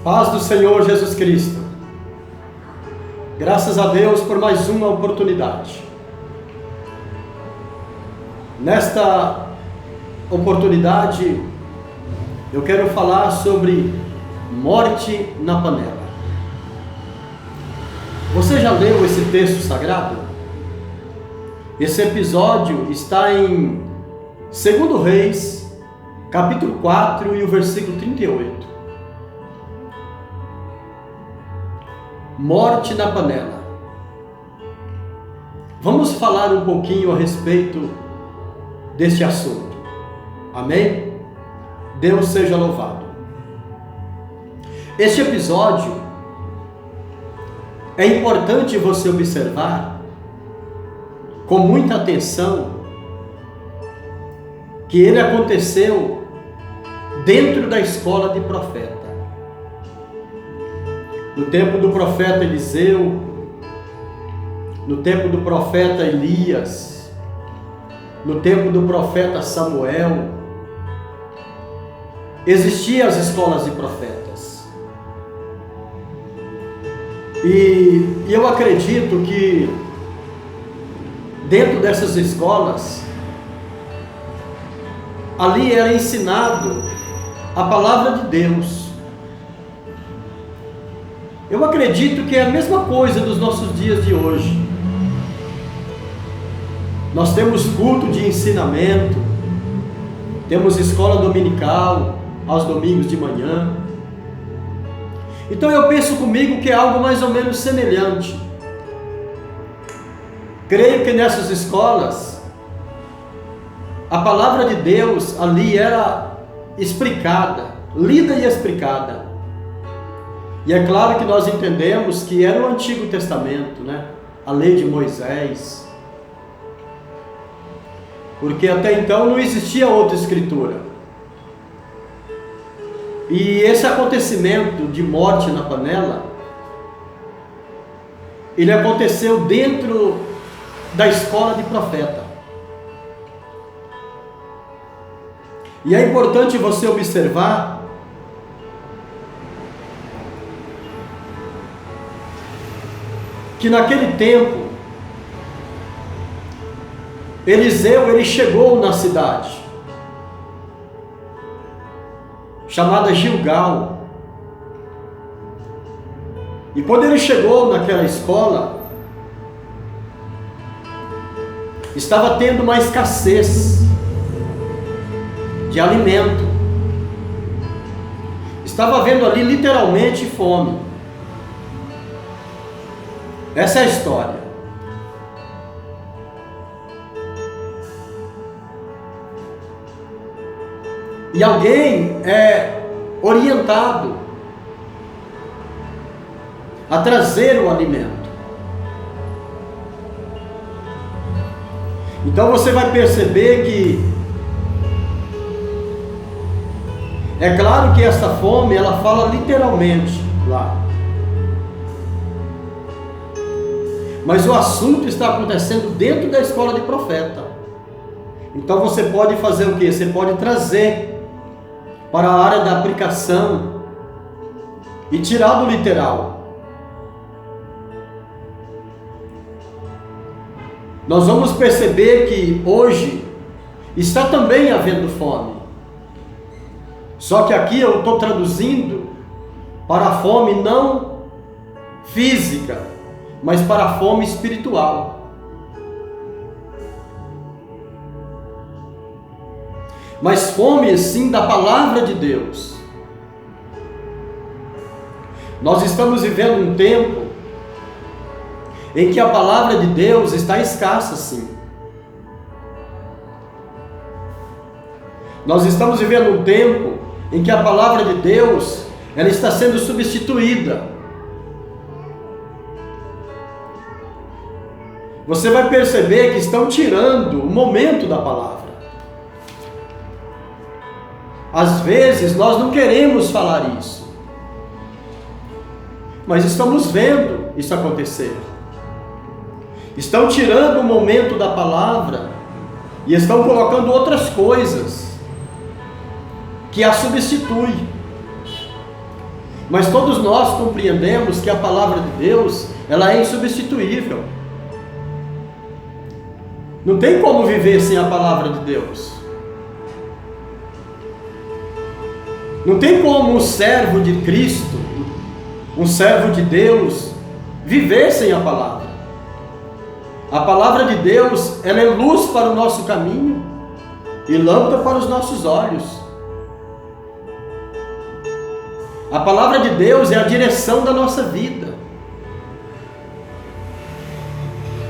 Paz do Senhor Jesus Cristo. Graças a Deus por mais uma oportunidade. Nesta oportunidade, eu quero falar sobre morte na panela. Você já leu esse texto sagrado? Esse episódio está em 2 Reis, capítulo 4 e o versículo 38. Morte na panela. Vamos falar um pouquinho a respeito deste assunto. Amém? Deus seja louvado. Este episódio é importante você observar com muita atenção que ele aconteceu dentro da escola de profeta. No tempo do profeta Eliseu, no tempo do profeta Elias, no tempo do profeta Samuel, existiam as escolas de profetas. E eu acredito que dentro dessas escolas, ali era ensinado a palavra de Deus. Eu acredito que é a mesma coisa dos nossos dias de hoje. Nós temos culto de ensinamento, temos escola dominical aos domingos de manhã. Então eu penso comigo que é algo mais ou menos semelhante. Creio que nessas escolas, a palavra de Deus ali era explicada, lida e explicada. E é claro que nós entendemos que era o Antigo Testamento, né? A lei de Moisés. Porque até então não existia outra escritura. E esse acontecimento de morte na panela, ele aconteceu dentro da escola de profeta. E é importante você observar que naquele tempo, Eliseu ele chegou na cidade, chamada Gilgal. E quando ele chegou naquela escola, estava tendo uma escassez de alimento. Estava havendo ali literalmente fome. Essa é a história. E alguém é orientado a trazer o alimento. Então você vai perceber que é claro que essa fome, ela fala literalmente lá. Mas o assunto está acontecendo dentro da escola de profeta. Então você pode fazer o quê? Você pode trazer para a área da aplicação e tirar do literal. Nós vamos perceber que hoje está também havendo fome. Só que aqui eu estou traduzindo para a fome não física, mas para a fome espiritual. Mas fome sim da palavra de Deus. Nós estamos vivendo um tempo em que a palavra de Deus está escassa sim. Nós estamos vivendo um tempo em que a palavra de Deus ela está sendo substituída. Você vai perceber que estão tirando o momento da palavra. Às vezes nós não queremos falar isso, mas estamos vendo isso acontecer. Estão tirando o momento da palavra e estão colocando outras coisas que a substituem. Mas todos nós compreendemos que a palavra de Deus, ela é insubstituível. Não tem como viver sem a palavra de Deus. Não tem como um servo de Cristo, um servo de Deus, viver sem a palavra. A palavra de Deus, ela é luz para o nosso caminho e lâmpada para os nossos olhos. A palavra de Deus é a direção da nossa vida.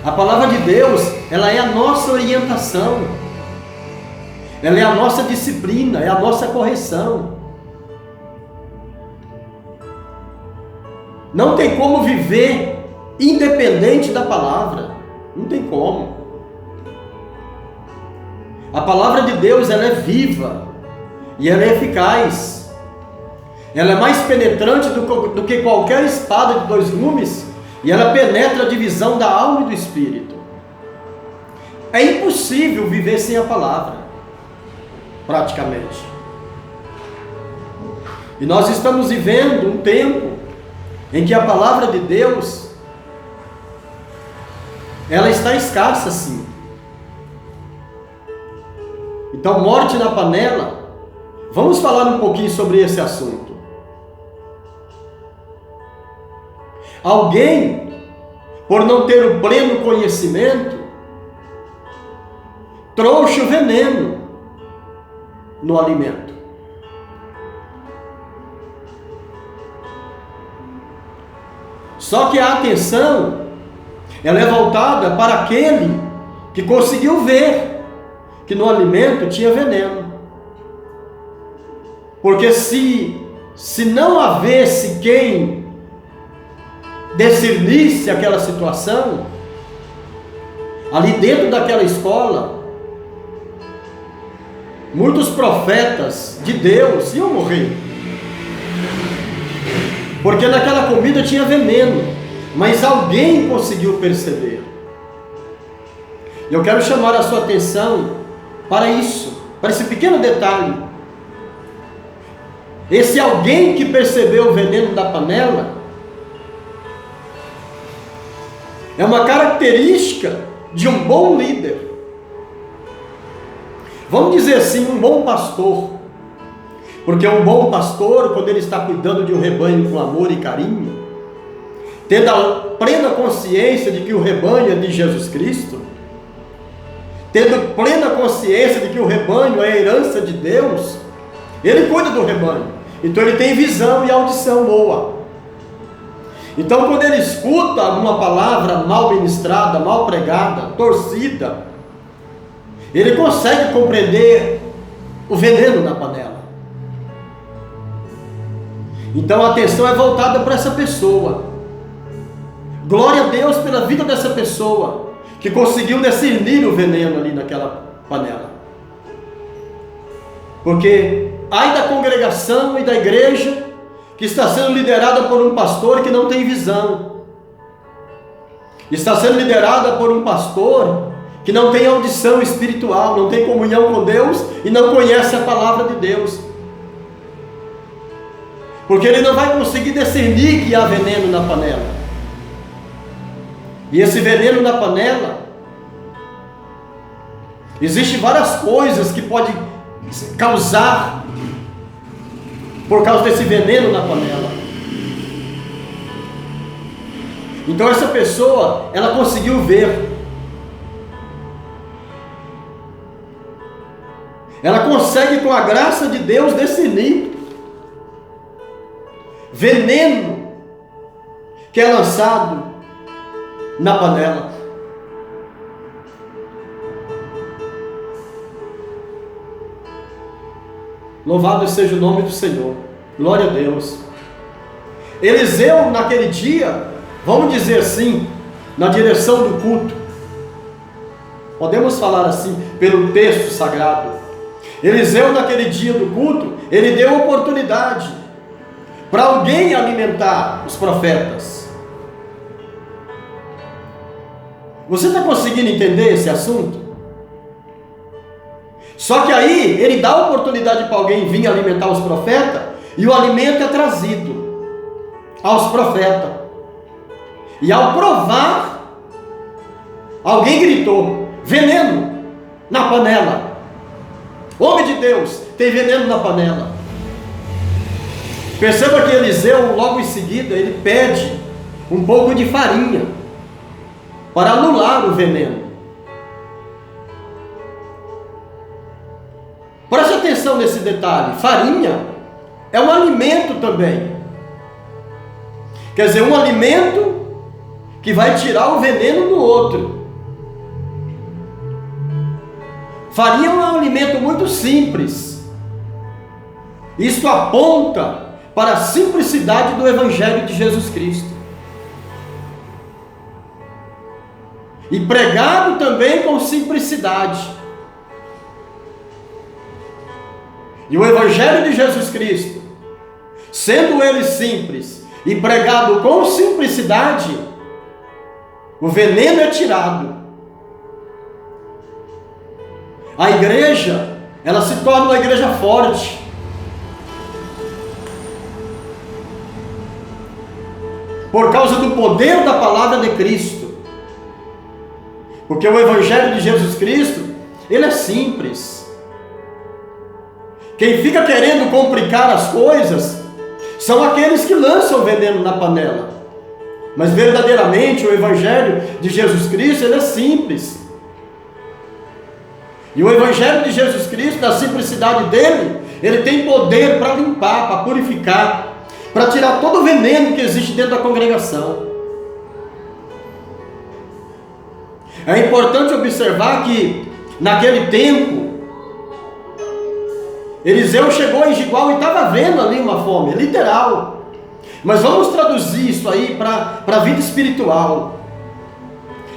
A palavra de Deus, ela é a nossa orientação. Ela é a nossa disciplina, é a nossa correção. Não tem como viver independente da palavra. Não tem como. A palavra de Deus, ela é viva e ela é eficaz. Ela é mais penetrante do que qualquer espada de 2 gumes e ela penetra a divisão da alma e do espírito. É impossível viver sem a palavra, praticamente. E nós estamos vivendo um tempo em que a palavra de Deus, ela está escassa, sim. Então, morte na panela, vamos falar um pouquinho sobre esse assunto. Alguém, por não ter o pleno conhecimento, trouxe o veneno no alimento. Só que a atenção, ela é voltada para aquele que conseguiu ver que no alimento tinha veneno. Porque se não havesse quem discernisse aquela situação, ali dentro daquela escola, muitos profetas de Deus iam morrer. Porque naquela comida tinha veneno, mas alguém conseguiu perceber. E eu quero chamar a sua atenção para isso, para esse pequeno detalhe. Esse alguém que percebeu o veneno da panela é uma característica de um bom líder. Vamos dizer assim, um bom pastor. Porque um bom pastor, quando ele está cuidando de um rebanho com amor e carinho, tendo a plena consciência de que o rebanho é de Jesus Cristo, tendo plena consciência de que o rebanho é a herança de Deus, ele cuida do rebanho. Então ele tem visão e audição boa. Então quando ele escuta alguma palavra mal ministrada, mal pregada, torcida, ele consegue compreender o veneno na panela. Então a atenção é voltada para essa pessoa. Glória a Deus pela vida dessa pessoa que conseguiu discernir o veneno ali naquela panela. Porque ai da congregação e da igreja que está sendo liderada por um pastor que não tem visão. Está sendo liderada por um pastor que não tem audição espiritual, não tem comunhão com Deus e não conhece a palavra de Deus. Porque ele não vai conseguir discernir que há veneno na panela. E esse veneno na panela, existem várias coisas que podem causar por causa desse veneno na panela. Então essa pessoa, ela conseguiu ver. Ela consegue, com a graça de Deus, discernir veneno que é lançado na panela. Louvado seja o nome do Senhor. Glória a Deus. Eliseu, naquele dia, vamos dizer assim, na direção do culto, podemos falar assim, pelo texto sagrado, Eliseu, naquele dia do culto, ele deu oportunidade para alguém alimentar os profetas. Você está conseguindo entender esse assunto? Só que aí ele dá oportunidade para alguém vir alimentar os profetas e o alimento é trazido. aos profetas. E ao provar, alguém gritou: veneno na panela. Homem de Deus, tem veneno na panela. Perceba que Eliseu, logo em seguida, ele pede um pouco de farinha para anular o veneno. Preste atenção nesse detalhe. Farinha é um alimento também. Quer dizer, um alimento que vai tirar o veneno do outro. Farinha é um alimento muito simples. Isso aponta para a simplicidade do Evangelho de Jesus Cristo. E pregado também com simplicidade. E o Evangelho de Jesus Cristo, sendo ele simples e pregado com simplicidade, o veneno é tirado. A igreja, ela se torna uma igreja forte. Por causa do poder da palavra de Cristo. Porque o Evangelho de Jesus Cristo, ele é simples. Quem fica querendo complicar as coisas são aqueles que lançam veneno na panela. Mas verdadeiramente o Evangelho de Jesus Cristo, ele é simples. E o Evangelho de Jesus Cristo, na simplicidade dele, ele tem poder para limpar, para purificar, para tirar todo o veneno que existe dentro da congregação. É importante observar que naquele tempo Eliseu chegou em Gilgal e estava vendo ali uma fome, literal. Mas vamos traduzir isso aí para a vida espiritual,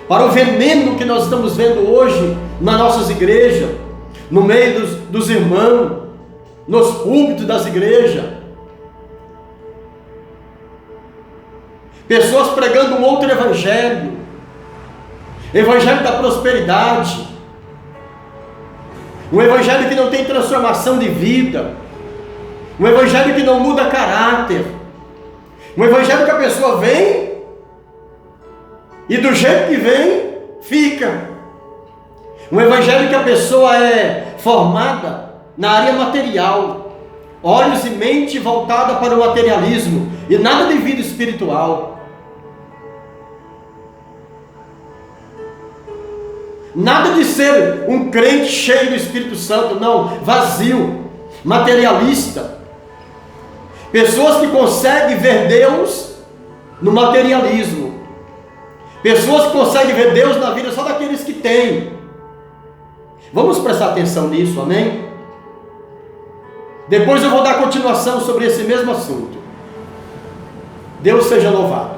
para o veneno que nós estamos vendo hoje nas nossas igrejas, no meio dos irmãos, nos púlpitos das igrejas. Pessoas pregando um outro evangelho, evangelho da prosperidade, um evangelho que não tem transformação de vida, um evangelho que não muda caráter, um evangelho que a pessoa vem e do jeito que vem, fica. Um evangelho que a pessoa é formada na área material, olhos e mente voltada para o materialismo e nada de vida espiritual. Nada de ser um crente cheio do Espírito Santo, não, vazio, materialista. Pessoas que conseguem ver Deus no materialismo. Pessoas que conseguem ver Deus na vida só daqueles que têm. Vamos prestar atenção nisso, amém? Depois eu vou dar continuação sobre esse mesmo assunto. Deus seja louvado.